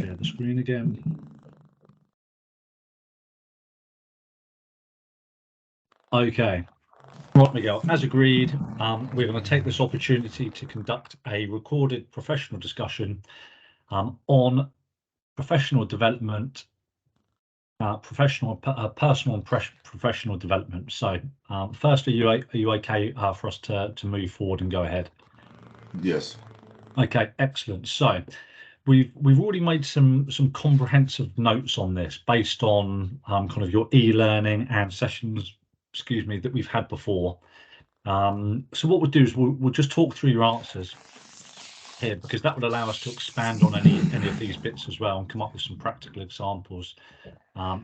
share the screen again. Okay. Right, Miguel, as agreed, we're going to take this opportunity to conduct a recorded professional discussion on professional development, personal and professional development. So first, are you okay for us to move forward and go ahead? Yes. Okay, excellent. So we've already made some comprehensive notes on this based on kind of your e-learning and sessions, excuse me, that we've had before. So what we'll do is we'll just talk through your answers here, because that would allow us to expand on any of these bits as well and come up with some practical examples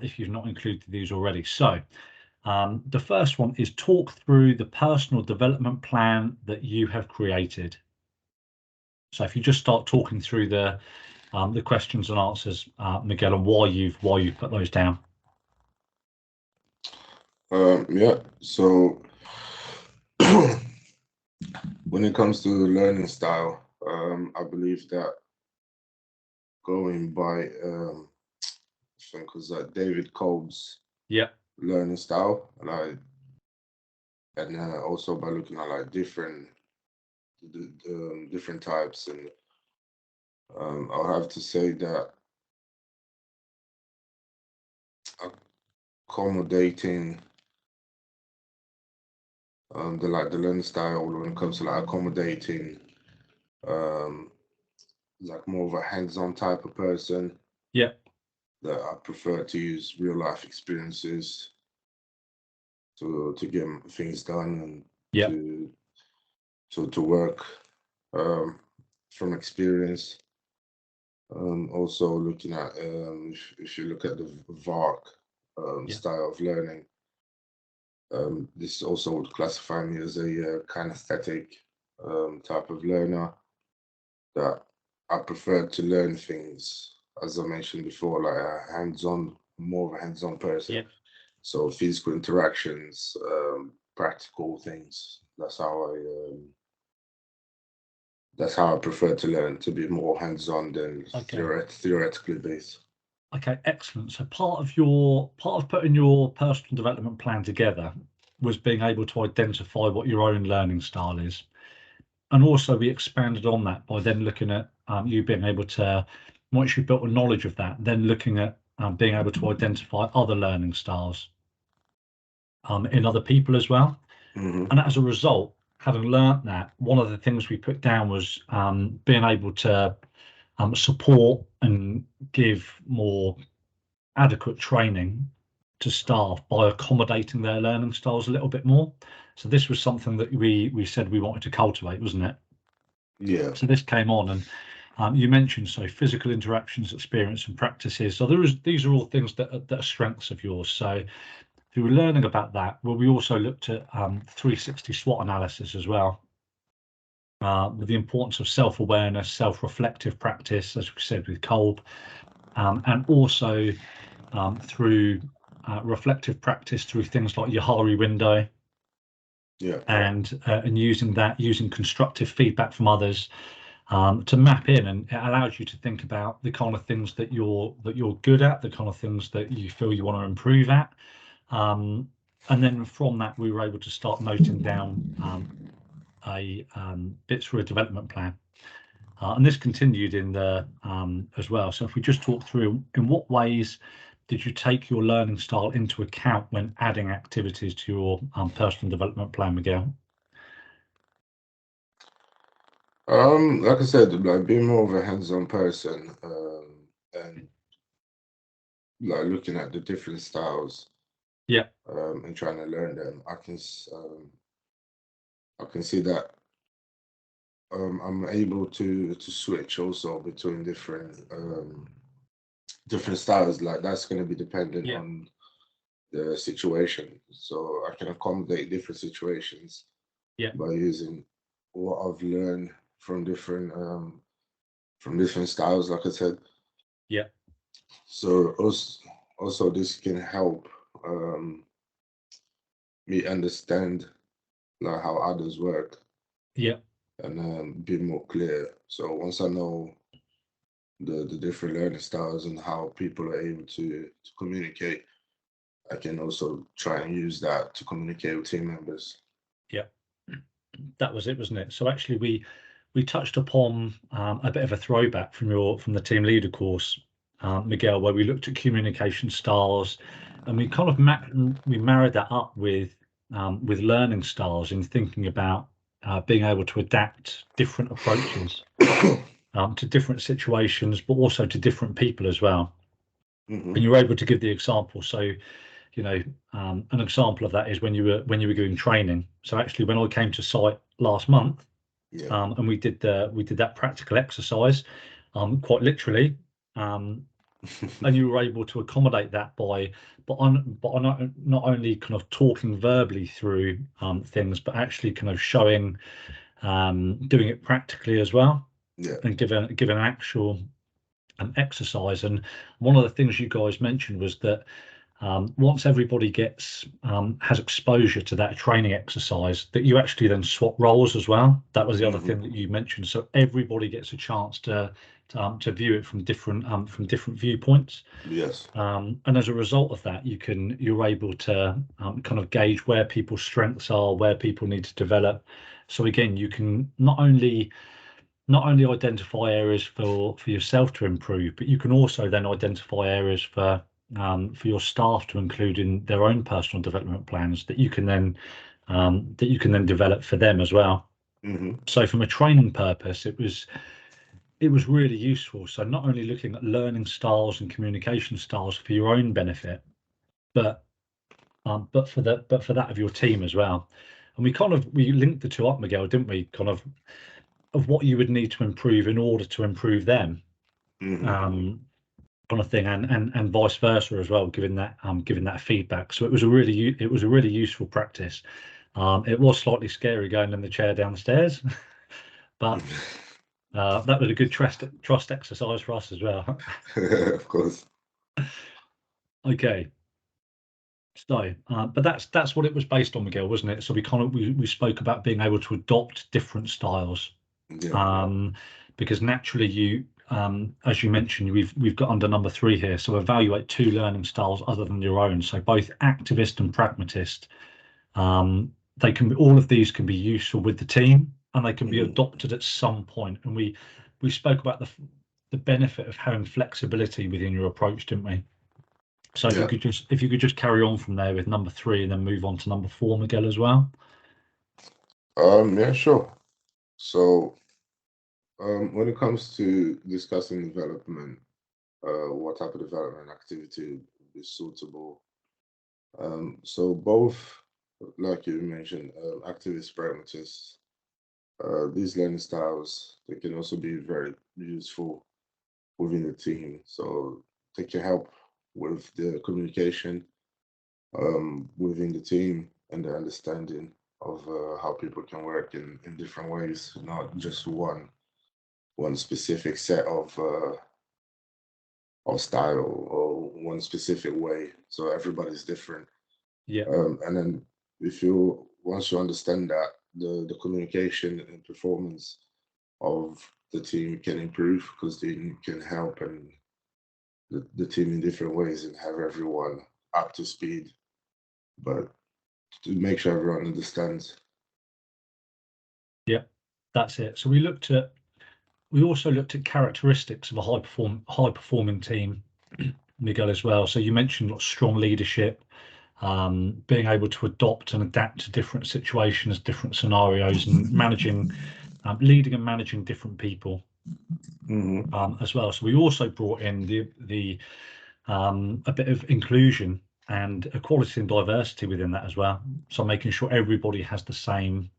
if you've not included these already. So the first one is talk through the personal development plan that you have created. So if you just start talking through the questions and answers, Miguel, and why you've put those down. Yeah. So when it comes to learning style, I believe that going by I think it was David Kolb's learning style, and also by looking at like different types, and I'll have to say that accommodating the learning style when it comes to like accommodating like more of a hands-on type of person. Yeah. That I prefer to use real life experiences to get things done, and to work from experience. Also looking at if you look at the VARC style of learning, this also would classify me as a kinesthetic type of learner, that I prefer to learn things, as I mentioned before, like a hands-on, more of a hands-on person. Yeah. So physical interactions, practical things. That's how I prefer to learn, to be more hands-on than theoretically based. Okay, excellent. So part of putting your personal development plan together was being able to identify what your own learning style is. And also we expanded on that by then looking at you being able to, once you've built a knowledge of that, then looking at being able to identify other learning styles in other people as well. Mm-hmm. And as a result, having learnt that, one of the things we put down was being able to support and give more adequate training to staff by accommodating their learning styles a little bit more. So this was something that we said we wanted to cultivate, wasn't it? Yeah. So this came on, and you mentioned physical interactions, experience, and practices. So these are all things that are strengths of yours. So through learning about that, well, we also looked at 360 SWOT analysis as well, with the importance of self-awareness, self-reflective practice, as we said with Kolb, and also through reflective practice through things like your Hari window, and using constructive feedback from others to map in, and it allows you to think about the kind of things that you're good at, the kind of things that you feel you want to improve at, and then from that we were able to start noting down bits for a development plan. And this continued in the as well. So if we just talk through, in what ways did you take your learning style into account when adding activities to your personal development plan, Miguel? Like I said, like being more of a hands-on person, and like looking at the different styles, and trying to learn them. I can see that I'm able to switch also between different styles. Like that's going to be dependent on the situation, so I can accommodate different situations by using what I've learned from different styles, like I said. So also this can help me understand like how others work, and be more clear. So once I know the different learning styles and how people are able to communicate. I can also try and use that to communicate with team members. Yeah, that was it, wasn't it? So actually, we touched upon a bit of a throwback from the team leader course, Miguel, where we looked at communication styles, and we kind of married that up with learning styles and thinking about being able to adapt different approaches to different situations, but also to different people as well. Mm-hmm. And you're able to give the example. So, you know, an example of that is when you were doing training. So actually, when I came to site last month, Yeah. and we did that practical exercise, quite literally, and you were able to accommodate that by not only kind of talking verbally through things, but actually kind of showing, doing it practically as well, Yeah. and give an actual exercise. And one of the things you guys mentioned was that once everybody has exposure to that training exercise, that you actually then swap roles as well. That was the other thing that you mentioned. So everybody gets a chance to view it from different viewpoints. Yes. And as a result of that, you're able to kind of gauge where people's strengths are, where people need to develop. So again, you can not only identify areas for yourself to improve, but you can also then identify areas for your staff to include in their own personal development plans that you can then develop for them as well. Mm-hmm. So from a training purpose, it was really useful. So not only looking at learning styles and communication styles for your own benefit, but for that of your team as well. And we linked the two up, Miguel, didn't we? Kind of what you would need to improve in order to improve them, kind of thing, and vice versa as well, giving that feedback. So it was a really useful practice. It was slightly scary going in the chair downstairs, but that was a good trust exercise for us as well. Of course. Okay. So, but that's what it was based on, Miguel, wasn't it? So we spoke about being able to adopt different styles. Yeah. Because naturally as you mentioned, we've got under number 3 here. So evaluate 2 learning styles other than your own. So both activist and pragmatist. All of these can be useful with the team, and they can be adopted at some point. And we spoke about the benefit of having flexibility within your approach, didn't we? So Yeah. if you could just carry on from there with number 3 and then move on to number 4, Miguel, as well. Yeah, sure. So when it comes to discussing development, what type of development activity would be suitable? So both, like you mentioned, activist pragmatists, these learning styles, they can also be very useful within the team. So they can help with the communication within the team and the understanding of how people can work in different ways, not just one specific set of style or one specific way. So everybody's different. Yeah. And then once you understand that, the communication and performance of the team can improve because they can help and the team in different ways and have everyone up to speed. But to make sure everyone understands. Yeah, that's it. So we also looked at characteristics of a high performing team, Miguel, as well. So you mentioned strong leadership, being able to adopt and adapt to different situations, different scenarios, and leading and managing different people as well. So we also brought in the a bit of inclusion and equality and diversity within that as well. So making sure everybody has the same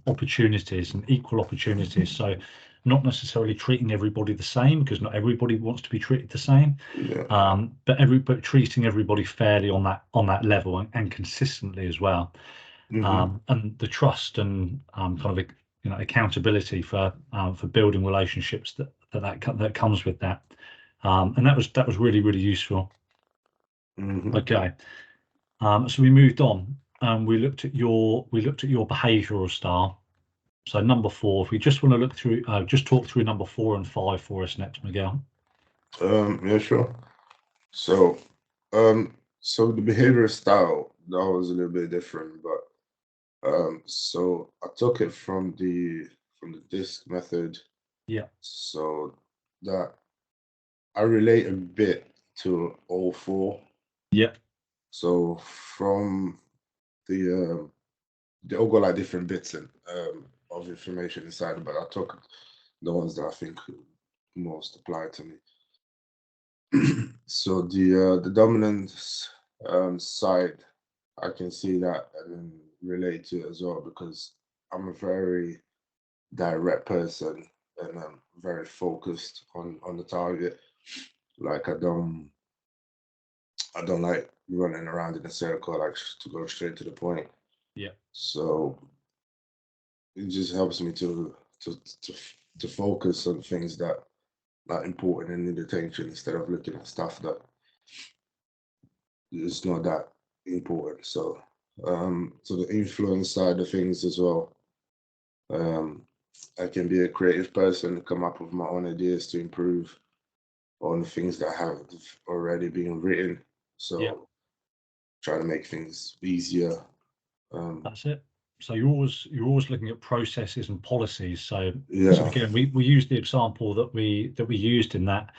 opportunities and equal opportunities. So not necessarily treating everybody the same, because not everybody wants to be treated the same. Yeah. But treating everybody fairly on that level and consistently as well. And the trust and kind of accountability for building relationships that comes with that. And that was really, really useful. Okay. So we moved on and we looked at your behavioural style. So number 4, if we just want to look through, just talk through number 4 and 5 for us next, Miguel. Yeah, sure. So, so the behavioral style, that was a little bit different, but so I took it from the DISC method. Yeah. So that I relate a bit to all 4. Yeah. So from they all got like different bits of information inside, but I took the ones that I think most apply to me. So the dominance side, I can see that and then relate to it as well, because I'm a very direct person and I'm very focused on the target. Like I don't like running around in a circle, like to go straight to the point. Yeah. So it just helps me to focus on things that are important and need attention, instead of looking at stuff that is not that important. So so the influence side of things as well. I can be a creative person, come up with my own ideas to improve on the things that have already been written. So Yeah. try to make things easier. That's it. So you're always looking at processes and policies. So Yeah. again, we use the example that we used in that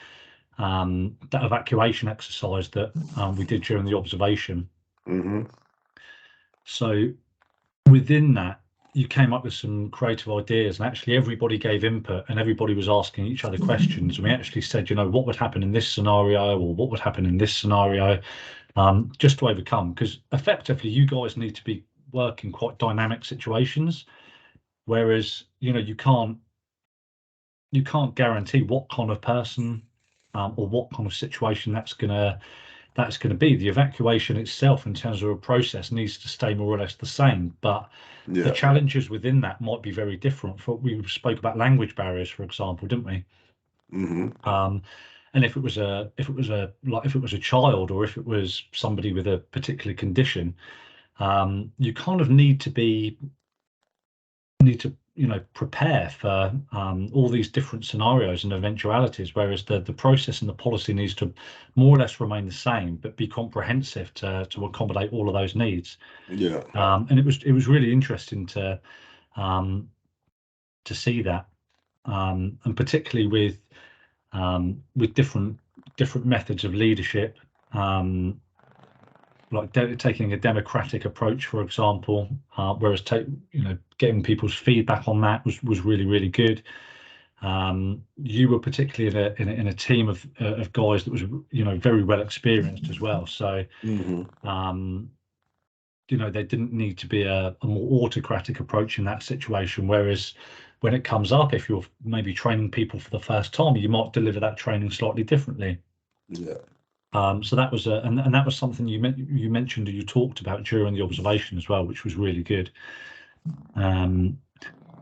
that evacuation exercise that we did during the observation. Mm-hmm. So within that, you came up with some creative ideas, and actually everybody gave input and everybody was asking each other questions. And we actually said, you know, what would happen in this scenario, or what would happen in this scenario, just to overcome, because effectively you guys need to be working quite dynamic situations, whereas, you know, you can't guarantee what kind of person or what kind of situation that's gonna be. The evacuation itself, in terms of a process, needs to stay more or less the same, but the Yeah. challenges within that might be very different. We spoke about language barriers, for example, didn't we? Mm-hmm. And if it was a child, or if it was somebody with a particular condition, you kind of need to you know, prepare for all these different scenarios and eventualities, whereas the process and the policy needs to more or less remain the same, but be comprehensive to accommodate all of those needs. Yeah. And it was really interesting to see that, and particularly with different methods of leadership, like taking a democratic approach, for example, whereas getting people's feedback on that was really good. You were particularly in a team of guys that was, you know, very well experienced as well. So Mm-hmm. you know, there didn't need to be a more autocratic approach in that situation. Whereas when it comes up, if you're maybe training people for the first time, you might deliver that training slightly differently. Yeah. So that was and that was something you mentioned, or you talked about during the observation as well, which was really good. So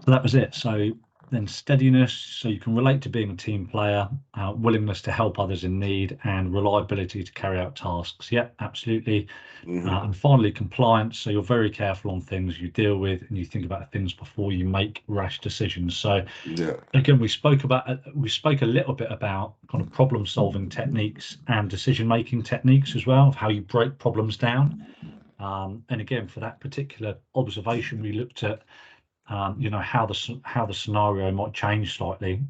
that was it. So then steadiness, so you can relate to being a team player, willingness to help others in need, and reliability to carry out tasks. Yeah, absolutely. Mm-hmm. And finally, compliance. So you're very careful on things you deal with, and you think about things before you make rash decisions. So Yeah. again, we spoke a little bit about kind of problem solving techniques and decision making techniques as well, of how you break problems down. And again, for that particular observation, we looked at you know, how the scenario might change slightly,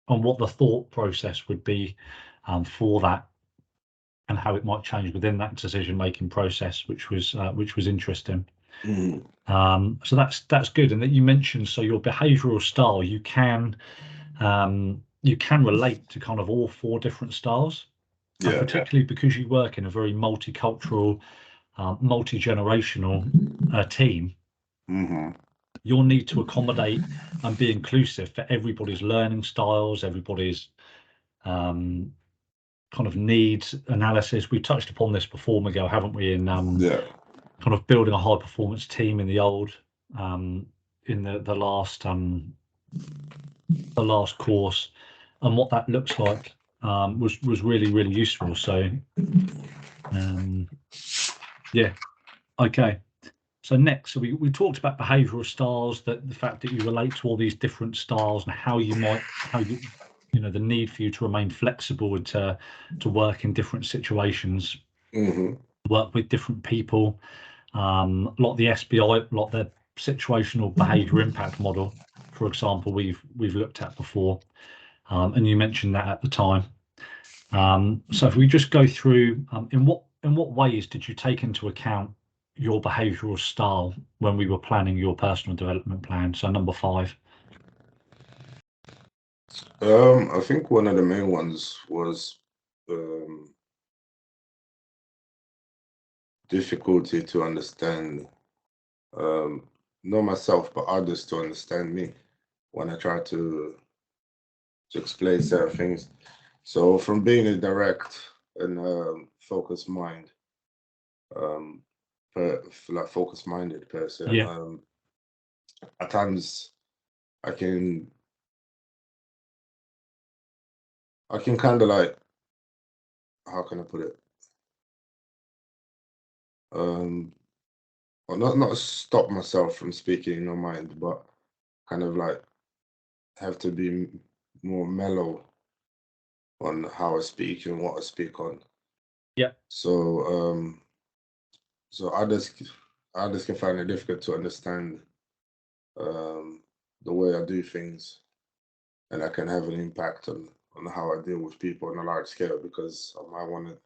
and what the thought process would be for that, and how it might change within that decision making process, which was interesting. Mm-hmm. So that's good. And that you mentioned, so your behavioral style, you can relate to kind of all 4 different styles, and Yeah. particularly because you work in a very multicultural, multi-generational team, Mm-hmm. you'll need to accommodate and be inclusive for everybody's learning styles, everybody's kind of needs analysis. We touched upon this before, Miguel, haven't we, in Yeah. kind of building a high performance team in the old in the last course, and what that looks like was really useful. So yeah, okay. next, so we talked about behavioural styles, that the fact that you relate to all these different styles and how you the need for you to remain flexible and to work in different situations, work with different people. A lot of the SBI, a lot of the situational behaviour impact model, for example, we've looked at before, and you mentioned that at the time. So if we just go through, in what ways did you take into account your behavioural style when we were planning your personal development plan? So number 5. I think one of the main ones was difficulty to understand, not myself, but others to understand me when I try to explain certain things. So from being a direct and focused mind, focus-minded person, Yeah. at times I can kind of like, how can I put it? Or not stop myself from speaking in my mind, but kind of like have to be more mellow on how I speak and what I speak on. Yeah. So so others can find it difficult to understand the way I do things, and that can have an impact on how I deal with people on a large scale, because I might want to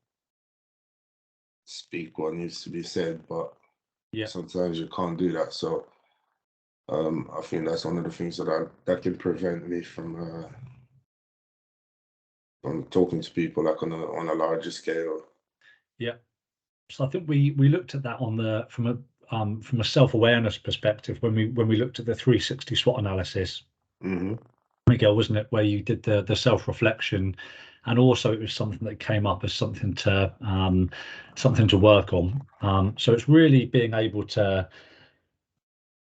speak what needs to be said, but sometimes you can't do that. So I think that's one of the things that can prevent me from talking to people like on a larger scale. Yeah. So I think we looked at that from a self-awareness perspective when we looked at the 360 SWOT analysis. Miguel, wasn't it, where you did the self-reflection, and also it was something that came up as something to work on. So it's really being able to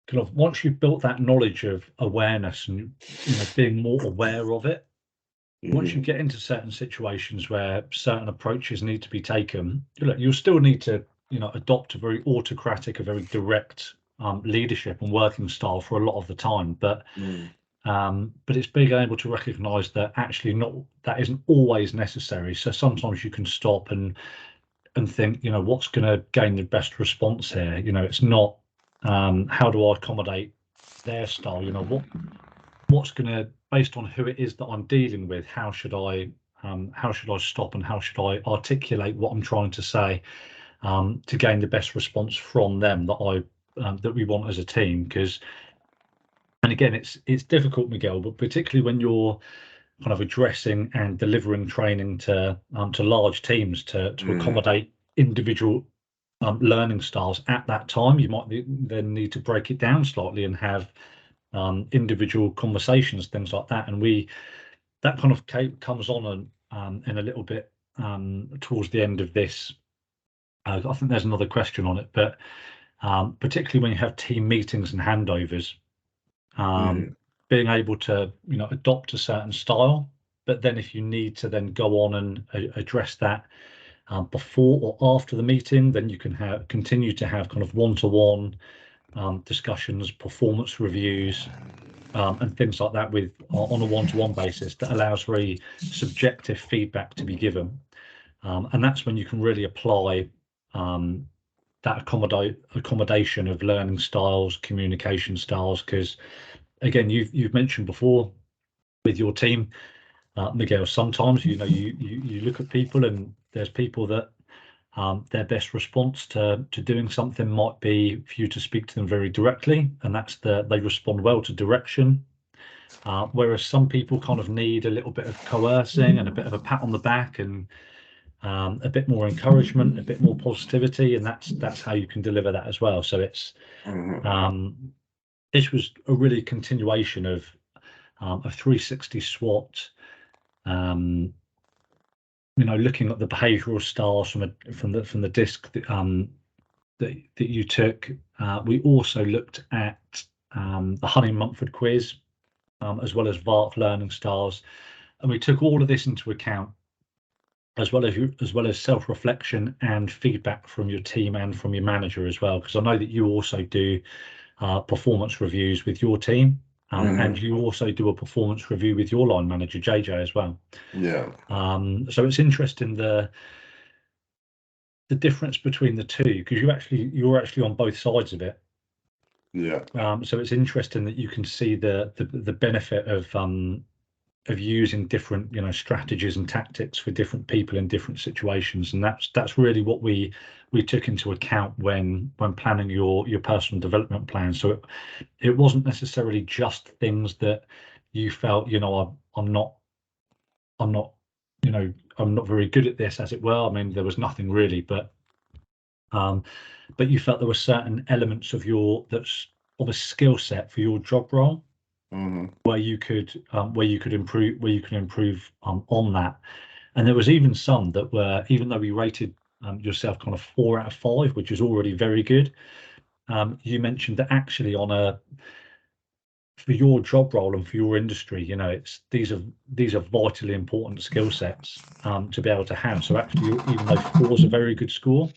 kind of, once you've built that knowledge of awareness and being more aware of it, once you get into certain situations where certain approaches need to be taken, you'll still need to adopt a very autocratic, a very direct leadership and working style for a lot of the time, but it's being able to recognize that actually that isn't always necessary. So sometimes you can stop and think, what's going to gain the best response here? It's not how do I accommodate their style? What's going to, based on who it is that I'm dealing with, how should I stop, and how should I articulate what I'm trying to say to gain the best response from them that we want as a team? Because, and again, it's difficult, Miguel, but particularly when you're kind of addressing and delivering training to large teams to accommodate individual learning styles at that time, you might then need to break it down slightly and have individual conversations, things like that. And that kind of comes on in a little bit towards the end of this. I think there's another question on it, but particularly when you have team meetings and handovers, being able to adopt a certain style, but then if you need to then go on and address that before or after the meeting, then you can continue to have kind of one-to-one discussions, performance reviews, and things like that on a one-to-one basis that allows very subjective feedback to be given, and that's when you can really apply that accommodation of learning styles, communication styles. Because again, you've mentioned before with your team, Miguel, sometimes you look at people and there's people that their best response to doing something might be for you to speak to them very directly, and they respond well to direction. Whereas some people kind of need a little bit of coercing and a bit of a pat on the back and a bit more encouragement, a bit more positivity, and that's how you can deliver that as well. So it's this was a really continuation of a 360 SWOT. Looking at the behavioural styles from the disc that you took. We also looked at the Honey-Mumford quiz, as well as VARC learning styles, and we took all of this into account as well as self-reflection and feedback from your team and from your manager as well, because I know that you also do performance reviews with your team, and you also do a performance review with your line manager JJ as well. Yeah. So it's interesting the difference between the two, because you're actually on both sides of it. Yeah. So it's interesting that you can see the benefit of using different strategies and tactics for different people in different situations, and that's really what we took into account when planning your personal development plan. So it wasn't necessarily just things that you felt I'm not I'm not very good at this, as it were. I mean, there was nothing really, but you felt there were certain elements of a skill set for your job role where you could improve on that. And there was even some that were, even though we rated yourself kind of 4 out of 5, which is already very good. You mentioned that actually for your job role and for your industry, these are vitally important skill sets to be able to have. So actually, even though 4 is a very good score,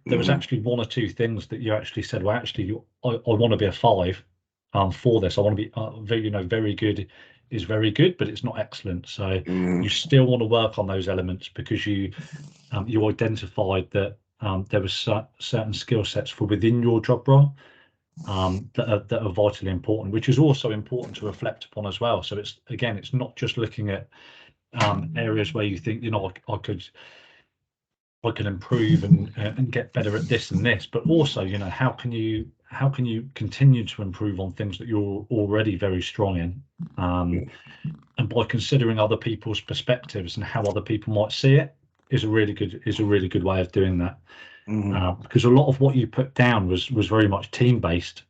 there was actually 1 or 2 things that you actually said, well, actually, I want to be a 5 for this. I want to be very good is very good, but it's not excellent. So you still want to work on those elements, because you identified that there was certain skill sets for within your job role that are vitally important, which is also important to reflect upon as well. So it's not just looking at areas where you think I could improve and get better at this and this, but also how can you continue to improve on things that you're already very strong in, and by considering other people's perspectives and how other people might see it is a really good way of doing that. Because a lot of what you put down was very much team based.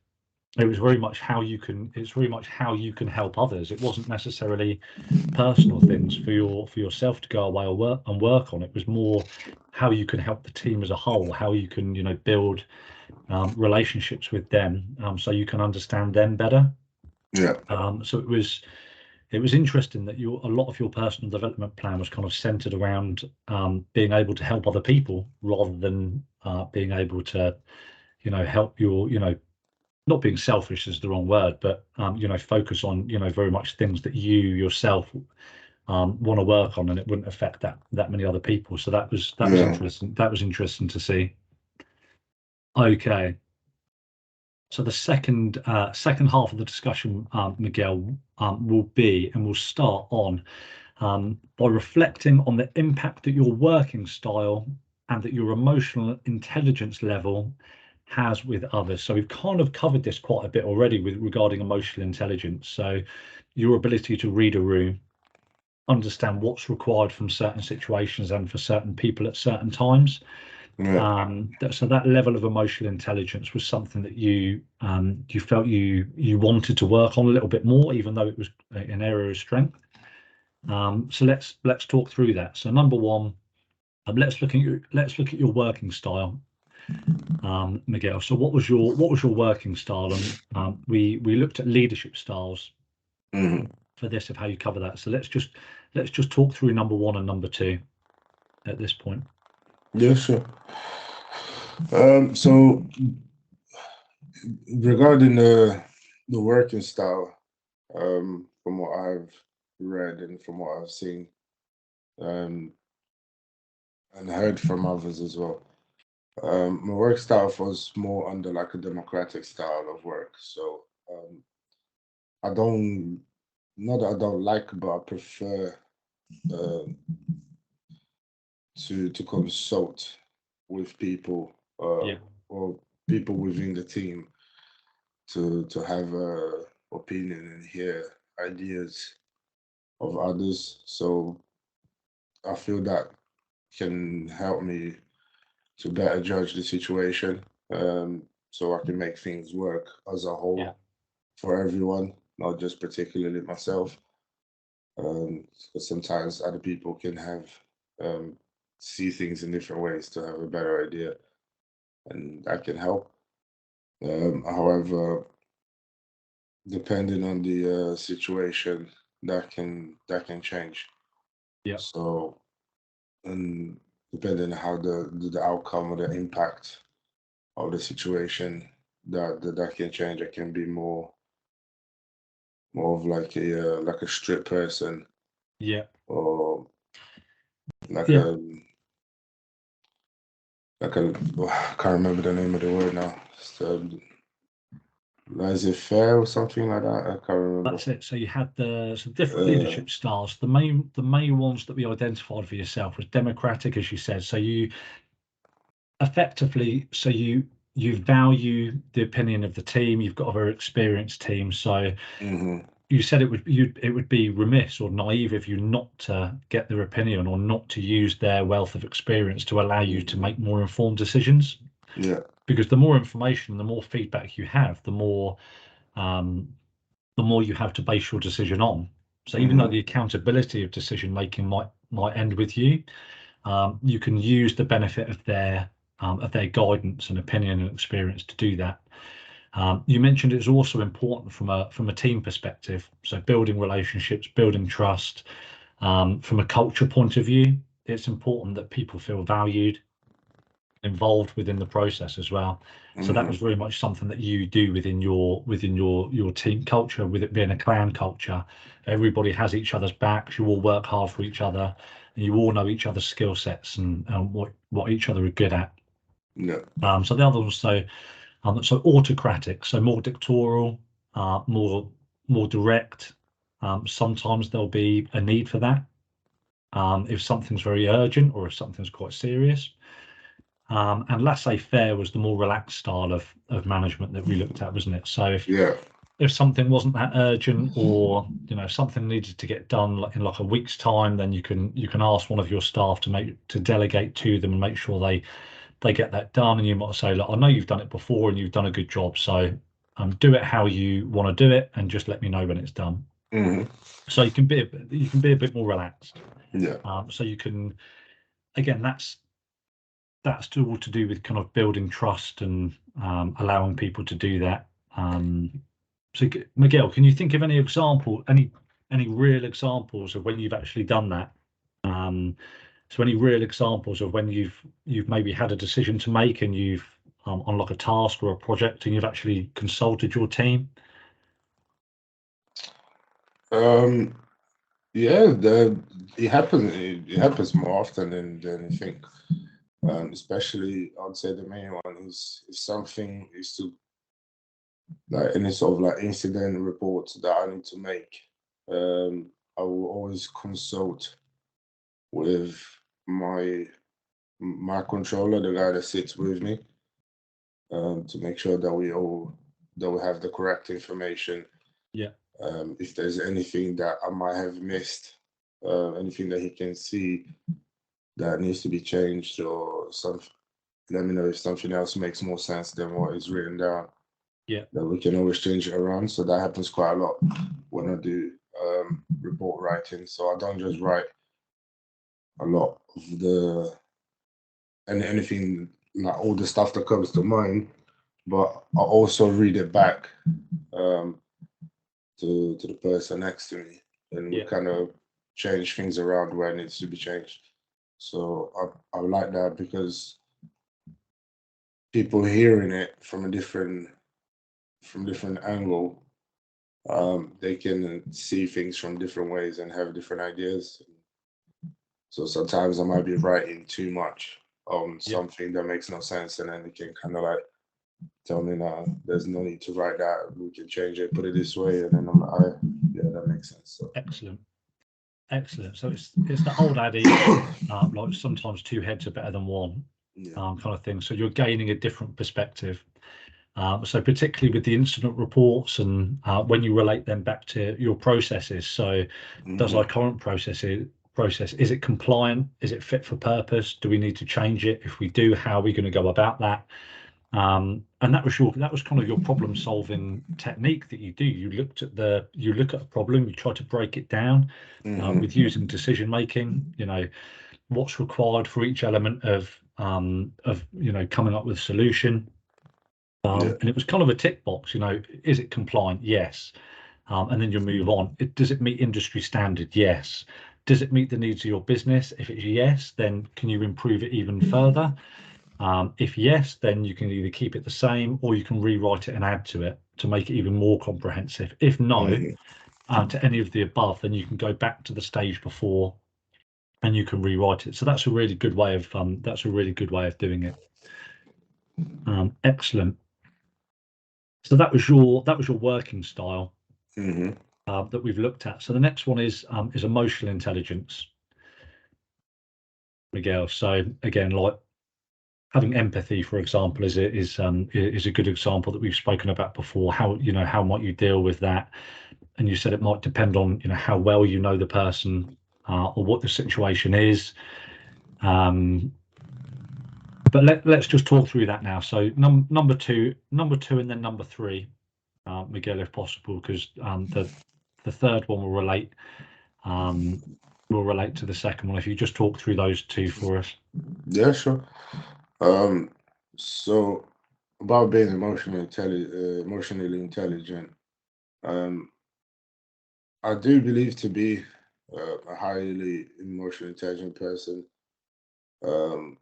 It was very much how you can help others. It wasn't necessarily personal things for yourself to go away and work on. It was more how you can help the team as a whole, how you can build relationships with them, so you can understand them better. Yeah. So it was interesting that a lot of your personal development plan was kind of centered around being able to help other people, rather than being able to help your not being selfish is the wrong word, but focus on very much things that you yourself want to work on, and it wouldn't affect that many other people. So that was interesting. That was interesting to see. Okay, so the second half of the discussion, Miguel, will be, and we'll start on by reflecting on the impact that your working style and that your emotional intelligence level has with others. So we've kind of covered this quite a bit already regarding emotional intelligence. So your ability to read a room, understand what's required from certain situations and for certain people at certain times. So that level of emotional intelligence was something that you felt you wanted to work on a little bit more, even though it was an area of strength. So let's talk through that. So number 1, let's look at your working style, Miguel. So what was your working style? And we looked at leadership styles for this, of how you cover that. So let's just talk through number 1 and number 2 at this point. Yeah, sure. So regarding the working style, from what I've read and from what I've seen, and heard from others as well, my work style was more under like a democratic style of work. So I don't, not that I don't like, but I prefer to consult with people, or people within the team, to have a opinion and hear ideas of others. So I feel that can help me to better judge the situation, so I can make things work as a whole for everyone, not just particularly myself. Because sometimes other people can have see things in different ways to have a better idea, and that can help. However, depending on the situation, that can change. Yeah. So and depending on how the outcome or the impact of the situation, that can change. I can be more of like a strict person, Yeah. or like Yeah. a I can't remember the name of the word now. Laissez-faire or something like that. I can't remember. That's it. So you had some different leadership styles. The main ones that we identified for yourself was democratic, as you said. So you effectively, you value the opinion of the team. You've got a very experienced team. So you said it would be remiss or naive of you not to get their opinion or not to use their wealth of experience to allow you to make more informed decisions. Yeah. Because the more information, the more feedback you have, the more you have to base your decision on. So even though the accountability of decision making might end with you, you can use the benefit of their guidance and opinion and experience to do that. You mentioned it's also important from a team perspective. So building relationships, building trust. From a culture point of view, it's important that people feel valued, involved within the process as well. So that was very much something that you do within your team culture, with it being a clan culture. Everybody has each other's backs. You all work hard for each other, and you all know each other's skill sets and what each other are good at. Yeah. So the other was so autocratic, so more dictatorial, more direct. Sometimes there'll be a need for that if something's very urgent or if something's quite serious. And laissez-faire was the more relaxed style of management that we looked at, wasn't it? So if something wasn't that urgent, or something needed to get done in like a week's time, then you can ask one of your staff to delegate to them and make sure they get that done. And you might say, look, I know you've done it before and you've done a good job, so do it how you want to do it, and just let me know when it's done. So you can be a bit more relaxed. Yeah. So you can, again, that's all to do with kind of building trust and allowing people to do that. So Miguel, can you think of any real examples of when you've actually done that? So any real examples of when you've maybe had a decision to make and you've on like a task or a project and you've actually consulted your team? Yeah, it happens. It happens more often than you think. Especially, I'd say the main one is if something is to like any sort of like incident reports that I need to make. I will always consult with my controller, the guy that sits with me, to make sure that we have the correct information. Yeah. If there's anything that I might have missed, anything that he can see that needs to be changed or something, let me know if something else makes more sense than what is written down. Yeah. That we can always change it around. So that happens quite a lot when I do report writing. So I don't just write a lot of anything, like all the stuff that comes to mind, but I also read it back to the person next to me, and we kind of change things around where it needs to be changed. So I like that, because people hearing it from a different angle, they can see things from different ways and have different ideas. So sometimes I might be writing too much on something that makes no sense, and then they can kind of like tell me, "No, there's no need to write that. We can change it, put it this way," and then I'm like, "Yeah, that makes sense." So Excellent. So it's the old adage, like sometimes two heads are better than one, kind of thing. So you're gaining a different perspective. So particularly with the incident reports and when you relate them back to your processes. So does our current process, is it compliant? Is it fit for purpose? Do we need to change it? If we do, how are we going to go about that? And that was kind of your problem solving technique that you do. You look at a problem, you try to break it down with using decision making. What's required for each element of coming up with a solution. And it was kind of a tick box, is it compliant? Yes. And then you move on. Does it meet industry standard? Yes. Does it meet the needs of your business? If it's yes, then can you improve it even further? If yes, then you can either keep it the same or you can rewrite it and add to it to make it even more comprehensive. If no, to any of the above, then you can go back to the stage before and you can rewrite it. So that's a really good way of doing it. Excellent. So that was your working style that we've looked at. So the next one is emotional intelligence, Miguel. So again, like having empathy, for example, is a good example that we've spoken about before. How might you deal with that? And you said it might depend on how well you know the person or what the situation is. But let's just talk through that now. So number two, and then number three, Miguel, if possible, because the third one will relate to the second one. If you just talk through those two for us. Yeah, sure. So about being emotionally intelligent, I do believe to be a highly emotionally intelligent person. Um,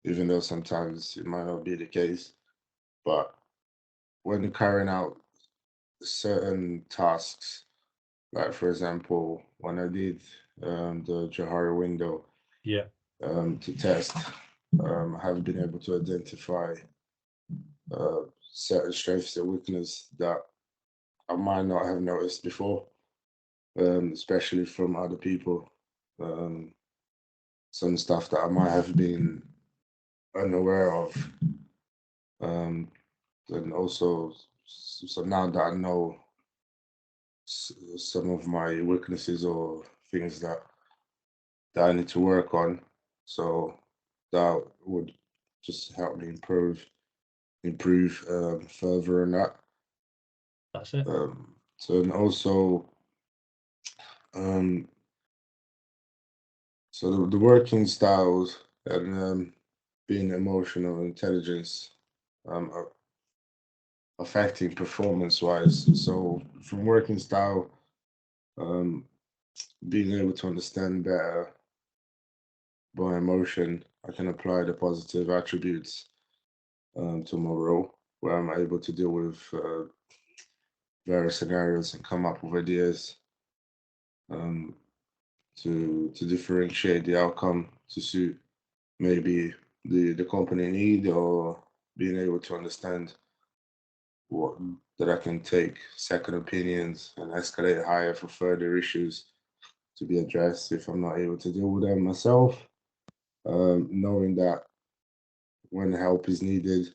Even though sometimes it might not be the case, but when carrying out certain tasks, like for example, when I did the Johari window to test, I have been able to identify certain strengths and weaknesses that I might not have noticed before, especially from other people. Some stuff that I might have been unaware of. And also, so now that I know some of my weaknesses or things that I need to work on, so that would just help me improve further on that. That's it. So and also, so the working styles and being emotional intelligence are affecting performance wise. So from working style, being able to understand better by emotion, I can apply the positive attributes to my role, where I'm able to deal with various scenarios and come up with ideas um, to differentiate the outcome to suit maybe the company need, or being able to understand what that I can take second opinions and escalate higher for further issues to be addressed if I'm not able to deal with them myself. Knowing that when help is needed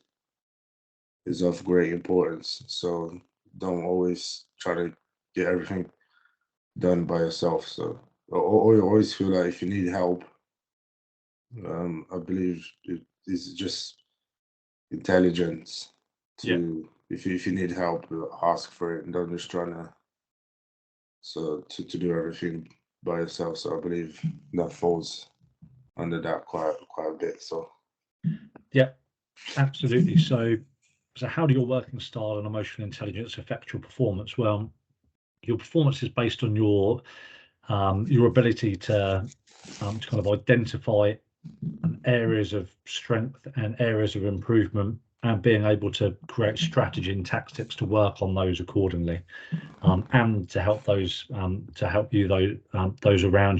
is of great importance. So don't always try to get everything done by yourself. So or you always feel like if you need help, I believe it is just intelligence to if you need help, ask for it and don't just trying to do everything by yourself. So I believe that falls under that quite a bit. So yeah, absolutely. So how do your working style and emotional intelligence affect your performance? Well, your performance is based on your ability to kind of identify areas of strength and areas of improvement, and being able to create strategy and tactics to work on those accordingly, and to help those around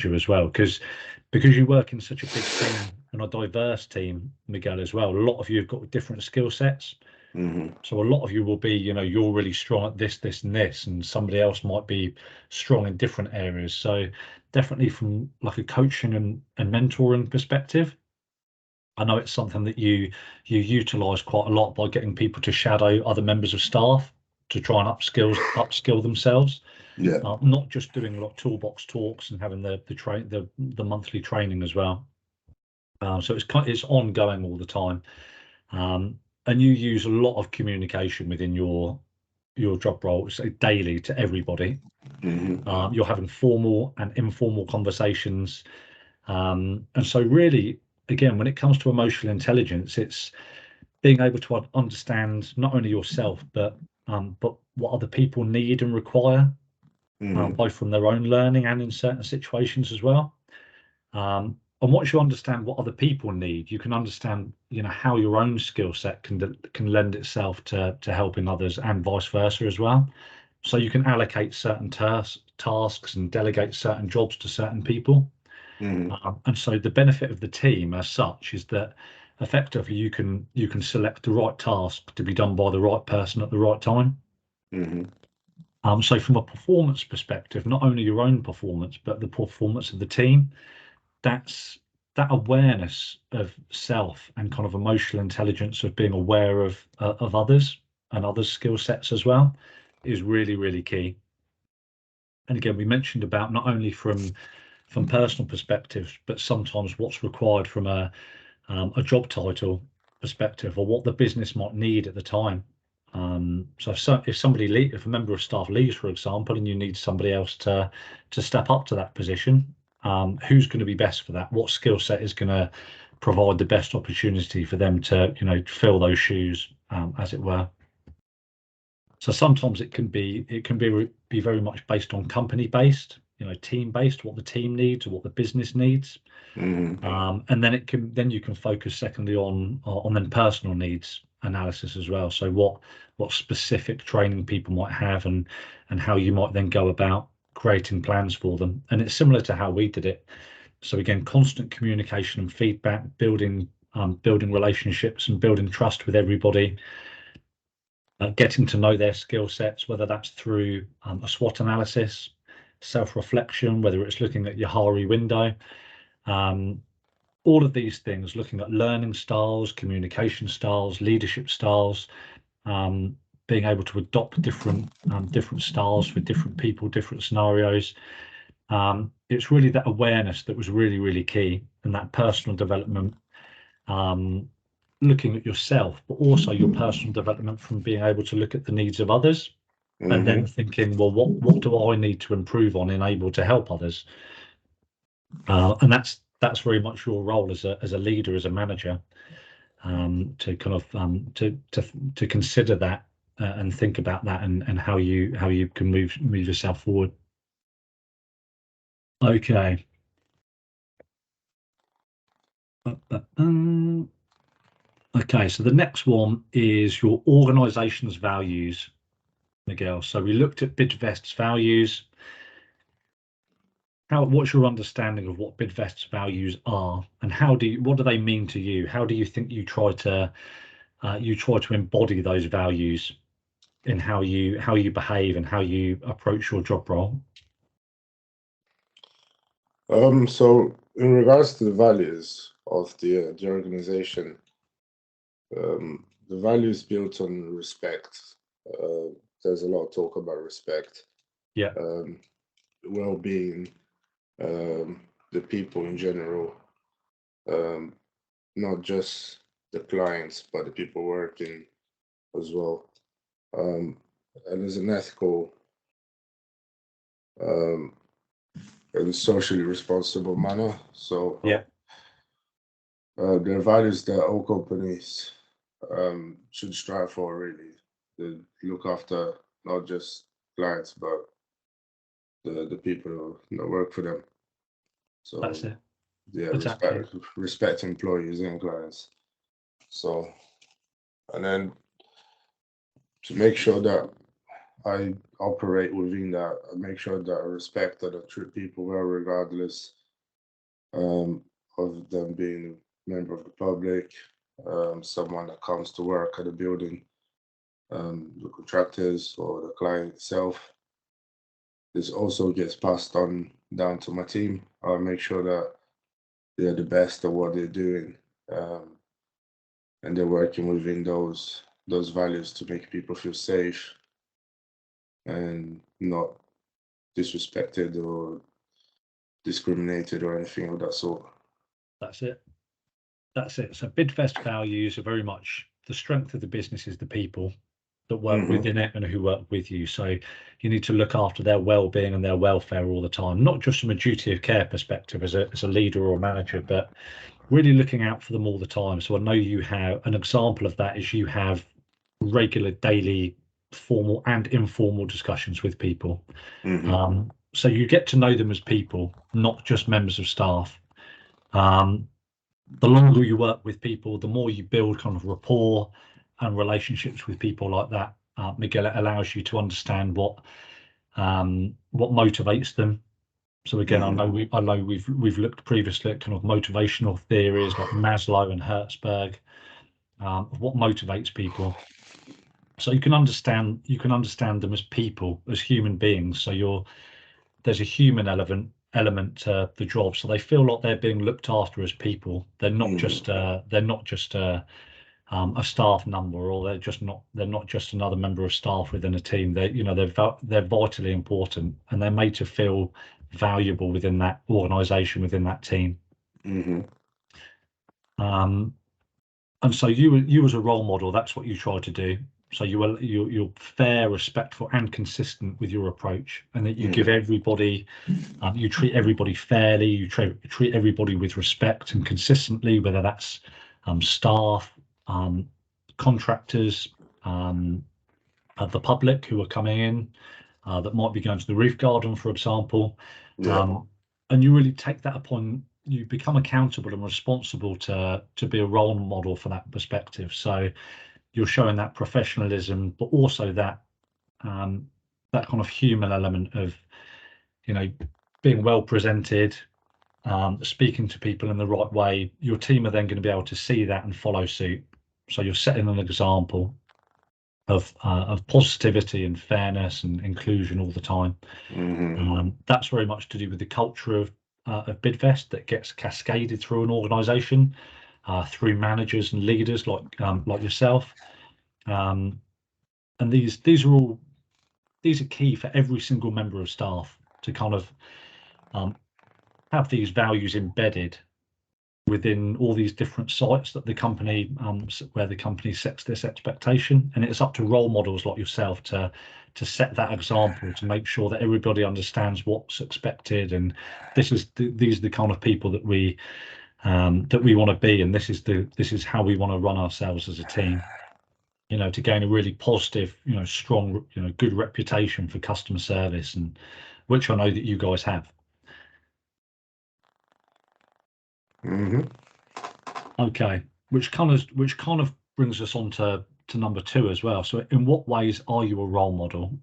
you as well. Because you work in such a big team and a diverse team, Miguel, as well. A lot of you have got different skill sets. So a lot of you will be, you're really strong at this, and this, and somebody else might be strong in different areas. So definitely from like a coaching and mentoring perspective, I know it's something that you utilize quite a lot by getting people to shadow other members of staff to try and upskill themselves. Not just doing like toolbox talks and having the monthly training as well. So it's ongoing all the time. And you use a lot of communication within your job role, so daily, to everybody. You're having formal and informal conversations, and so really, again, when it comes to emotional intelligence, it's being able to understand not only yourself but what other people need and require, both from their own learning and in certain situations as well. And once you understand what other people need, you can understand, how your own skill set can lend itself to helping others, and vice versa as well. So you can allocate certain tasks and delegate certain jobs to certain people. And so the benefit of the team as such is that effectively you can select the right task to be done by the right person at the right time. So from a performance perspective, not only your own performance, but the performance of the team, that awareness of self and kind of emotional intelligence of being aware of others and others' skill sets as well is really, really key. And again, we mentioned about not only from personal perspectives, but sometimes what's required from a job title perspective, or what the business might need at the time. So if a member of staff leaves, for example, and you need somebody else to step up to that position, who's going to be best for that? What skill set is going to provide the best opportunity for them to, fill those shoes, as it were? So sometimes it can be very much based on company based, team based, what the team needs or what the business needs. And then you can focus secondly on then personal needs analysis as well. So what specific training people might have, and how you might then go about creating plans for them. And it's similar to how we did it. So again, constant communication and feedback, building relationships and building trust with everybody, getting to know their skill sets, whether that's through a SWOT analysis, self-reflection, whether it's looking at your HARI window, all of these things, looking at learning styles, communication styles, leadership styles, being able to adopt different styles for different people, different scenarios. It's really that awareness that was really, really key, and that personal development, looking at yourself, but also your personal development from being able to look at the needs of others, and then thinking, well, what do I need to improve on and able to help others? And that's very much your role as a leader, as a manager, to kind of to consider that, and think about that, and how you can move yourself forward. Okay. Okay, so the next one is your organization's values, Miguel. So we looked at Bidvest's values. What's your understanding of what Bidvest's values are, and what do they mean to you? How do you think you try to embody those values in how you behave and how you approach your job role? So in regards to the values of the organization, the values built on respect. There's a lot of talk about respect. Yeah. Well-being, the people in general, not just the clients, but the people working as well. And there's an ethical and socially responsible manner. So yeah, there are values that all companies should strive for, really. To look after not just clients, but the people that work for them. So that's it. yeah, Exactly. respect employees and clients. So, and then to make sure that I operate within that, I make sure that I respect that I treat people well, regardless of them being a member of the public, someone that comes to work at the building, the contractors or the client itself. This also gets passed on down to my team. I make sure that they're the best at what they're doing, and they're working within those values to make people feel safe and not disrespected or discriminated or anything of that sort. That's it. So Bidvest values are very much the strength of the business is the people that work within it and who work with you. So you need to look after their well-being and their welfare all the time, not just from a duty of care perspective as a leader or manager, but really looking out for them all the time. So I know you have an example of that is you have regular daily formal and informal discussions with people. Mm-hmm. So you get to know them as people, not just members of staff. The longer you work with people, the more you build kind of rapport and relationships with people like that. Miguel, it allows you to understand what motivates them. So again, Mm-hmm. I know we've looked previously at kind of motivational theories like Maslow and Hertzberg, what motivates people. So you can understand them as people, as human beings. So there's a human element to the job. So they feel like they're being looked after as people. They're not just a staff number, or they're not just another member of staff within a team. They're vitally important, and they're made to feel valuable within that organization, within that team. Mm-hmm. And so you as a role model, that's what you try to do. So you're fair, respectful, and consistent with your approach, and that you give everybody, you treat everybody fairly, you treat everybody with respect and consistently, whether that's staff, contractors, the public who are coming in, that might be going to the roof garden, for example. And you really take that upon, you become accountable and responsible to be a role model for that perspective. So you're showing that professionalism, but also that that kind of human element of, being well presented, speaking to people in the right way. Your team are then going to be able to see that and follow suit. So you're setting an example of positivity and fairness and inclusion all the time. That's very much to do with the culture of Bidvest that gets cascaded through an organisation, through managers and leaders like yourself. And these are key for every single member of staff to kind of have these values embedded within all these different sites that the company, where the company sets this expectation. And it's up to role models like yourself to set that example, to make sure that everybody understands what's expected, and these are the kind of people that we want to be, and this is how we want to run ourselves as a team. To gain a really positive, strong, good reputation for customer service, and which I know that you guys have. Okay, which kind of brings us on to number 2 as well. So in what ways are you a role model,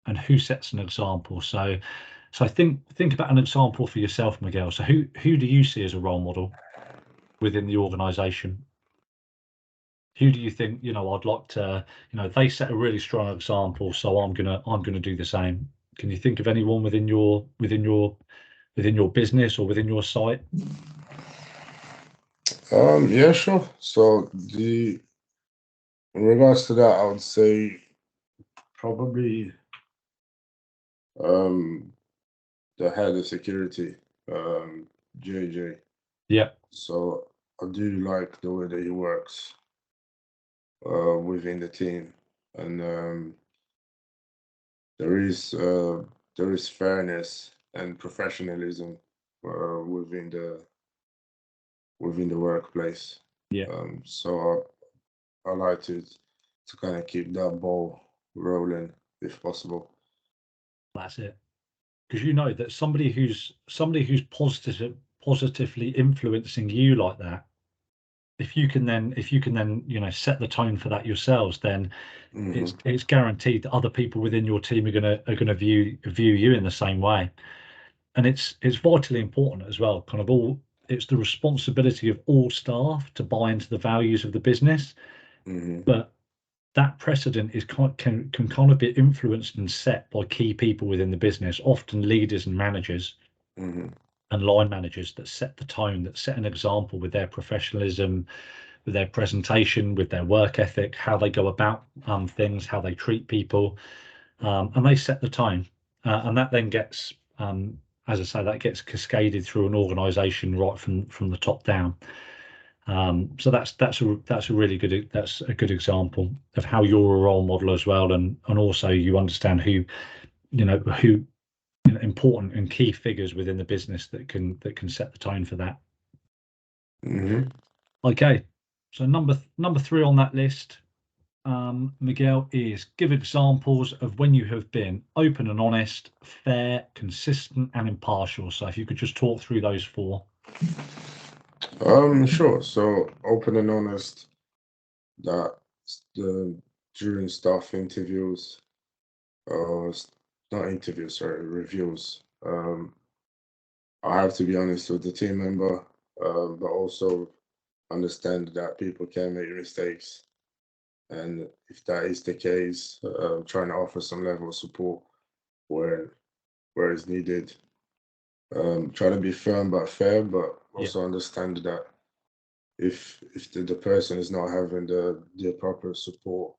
and who sets an example? So think about an example for yourself, Miguel. So who do you see as a role model within the organization? Who do you think, I'd like to, they set a really strong example, so I'm gonna do the same. Can you think of anyone within your business or within your site? Yeah, sure. So in regards to that, I would say probably the head of security, JJ. Yeah. So I do like the way that he works within the team, and there is fairness and professionalism within the workplace. Yeah. So I like to kind of keep that ball rolling if possible. That's it. Because that somebody who's positively influencing you like that, if you can then set the tone for that yourselves, then it's guaranteed that other people within your team are gonna view you in the same way. And it's vitally important as well. It's the responsibility of all staff to buy into the values of the business. But that precedent can kind of be influenced and set by key people within the business, often leaders and managers and line managers, that set the tone, that set an example with their professionalism, with their presentation, with their work ethic, how they go about things, how they treat people, and they set the tone. And that then gets, as I say, that gets cascaded through an organisation right from the top down. So that's a really good example of how you're a role model as well, and also you understand who important and key figures within the business that can set the tone for that. Okay, so number 3 on that list, Miguel, is give examples of when you have been open and honest, fair, consistent, and impartial. So if you could just talk through those four. Sure. So open and honest, that during staff interviews, or not interviews, sorry, reviews. I have to be honest with the team member, but also understand that people can make mistakes. And if that is the case, trying to offer some level of support where where it's needed. Trying to be firm but fair, but also understand that if the person is not having the appropriate support,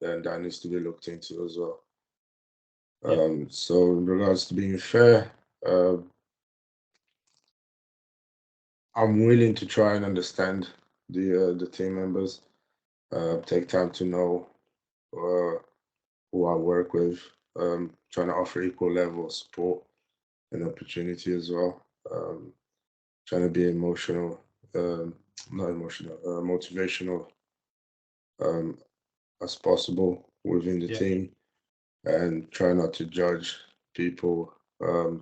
then that needs to be looked into as well. So in regards to being fair, uh, I'm willing to try and understand the team members. Take time to know uh, who I work with. Trying to offer equal level of support and opportunity as well. Trying to be emotional, not emotional, motivational um, as possible within the team, and try not to judge people. I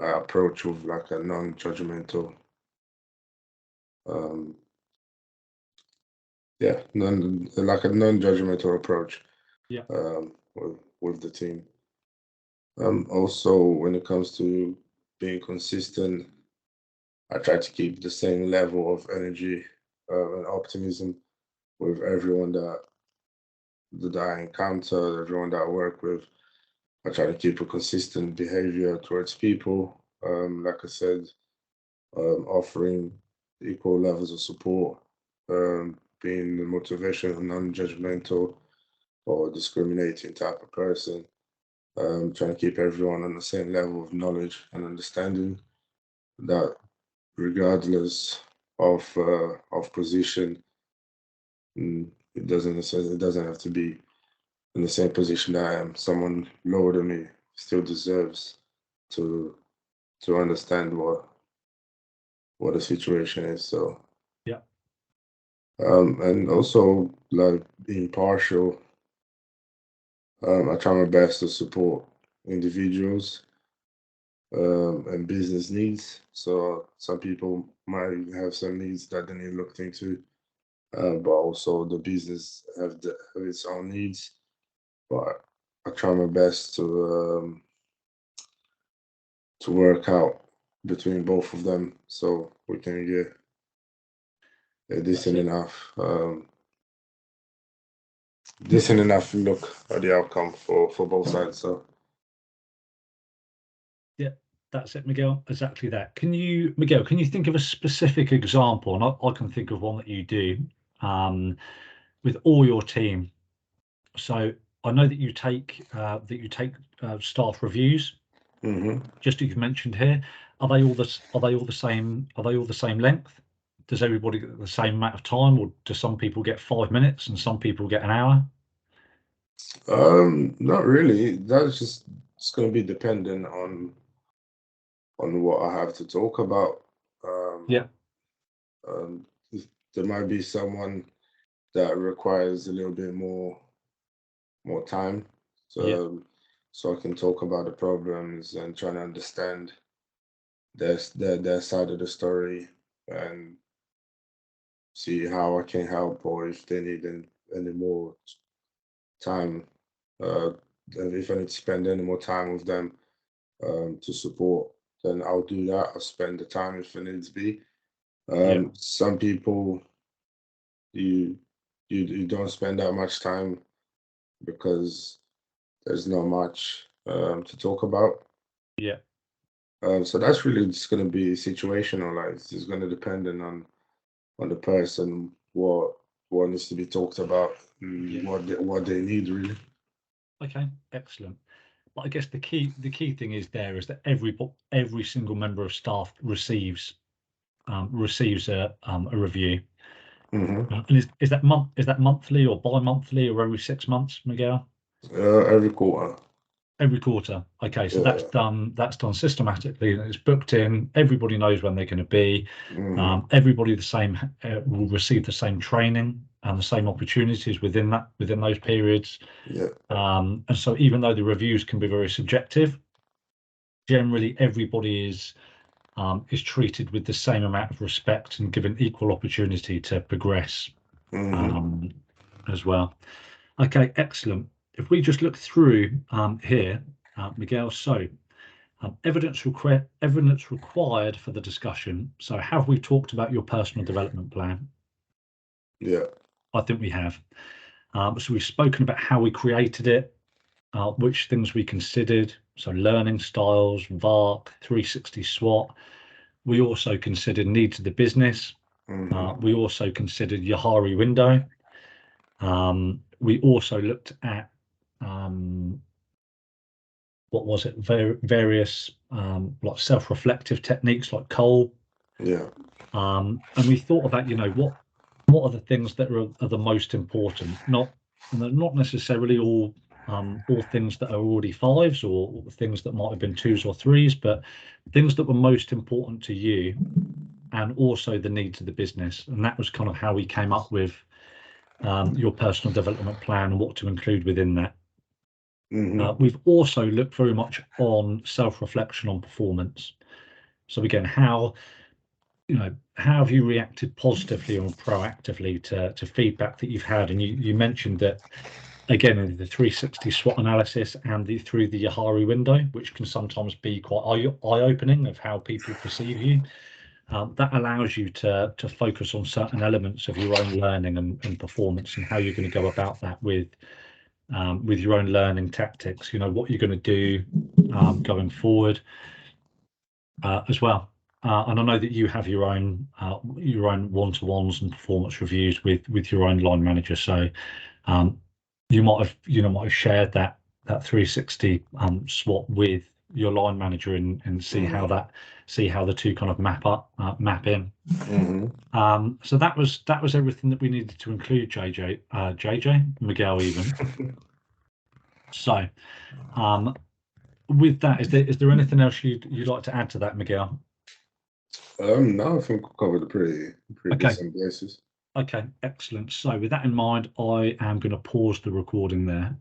approach with like a non-judgmental, um, like a non-judgmental approach. With the team. Also, when it comes to being consistent, I try to keep the same level of energy and optimism with everyone that I encounter, everyone that I work with. I try to keep a consistent behavior towards people. Like I said, offering equal levels of support, being the motivational, non-judgmental, or discriminating type of person. Trying to keep everyone on the same level of knowledge and understanding that regardless of position, it doesn't have to be in the same position that I am. Someone lower than me still deserves to understand what the situation is. So and also like being partial. I try my best to support individuals and business needs. So some people might have some needs that they need looked into, but also the business have its own needs. But I try my best to work out between both of them so we can get a decent enough look at the outcome for both sides. So that's it, Miguel. Exactly that. Miguel, can you think of a specific example? And I can think of one that you do with all your team. So I know that you take staff reviews. Just as you've mentioned here, are they all the same? Are they all the same length? Does everybody get the same amount of time, or do some people get 5 minutes and some people get an hour? Not really. That's just it's going to be dependent on what I have to talk about. Um, there might be someone that requires a little bit more time, so I can talk about the problems and trying to understand their side of the story and see how I can help, or if they need any more time, and if I need to spend any more time with them to support, then I'll do that. I'll spend the time if it needs be. Some people you you don't spend that much time because there's not much to talk about. So that's really just going to be situational. Like it's going to depend on the person, what needs to be talked about, what they need really. Okay, excellent. But I guess the key thing is that every single member of staff receives a review. And is that monthly or bi-monthly or every 6 months, Miguel? Every quarter. Every quarter. Okay, so that's done systematically. It's booked in. Everybody knows when they're going to be. Everybody will receive the same training. and the same opportunities within those periods. Yeah. And so even though the reviews can be very subjective, generally everybody is treated with the same amount of respect and given equal opportunity to progress as well. Okay, excellent. If we just look through here, Miguel, so evidence required for the discussion. So have we talked about your personal development plan? Yeah. I think we have. So we've spoken about how we created it, which things we considered. So learning styles, VARC, 360 SWOT. We also considered needs of the business. We also considered Yahari window. We also looked at what was it? Various like self-reflective techniques like Cole. Yeah. And we thought about, what are the things that are the most important? They're not necessarily all things that are already 5s or things that might have been 2s or 3s, but things that were most important to you and also the needs of the business. And that was kind of how we came up with your personal development plan and what to include within that. We've also looked very much on self-reflection on performance. So again, how have you reacted positively or proactively to feedback that you've had? And you mentioned that again in the 360 SWOT analysis and through the Yahari window, which can sometimes be quite eye-opening of how people perceive you. That allows you to focus on certain elements of your own learning and performance and how you're going to go about that with your own learning tactics. What you're going to do going forward as well. And I know that you have your own one-to-ones and performance reviews with your own line manager. So you might have shared that 360 SWOT with your line manager and see how the two kind of map in. So that was everything that we needed to include, Miguel even. So with that, is there anything else you'd like to add to that, Miguel? No, I think we covered a pretty decent basis. Okay, excellent. So with that in mind, I am going to pause the recording there.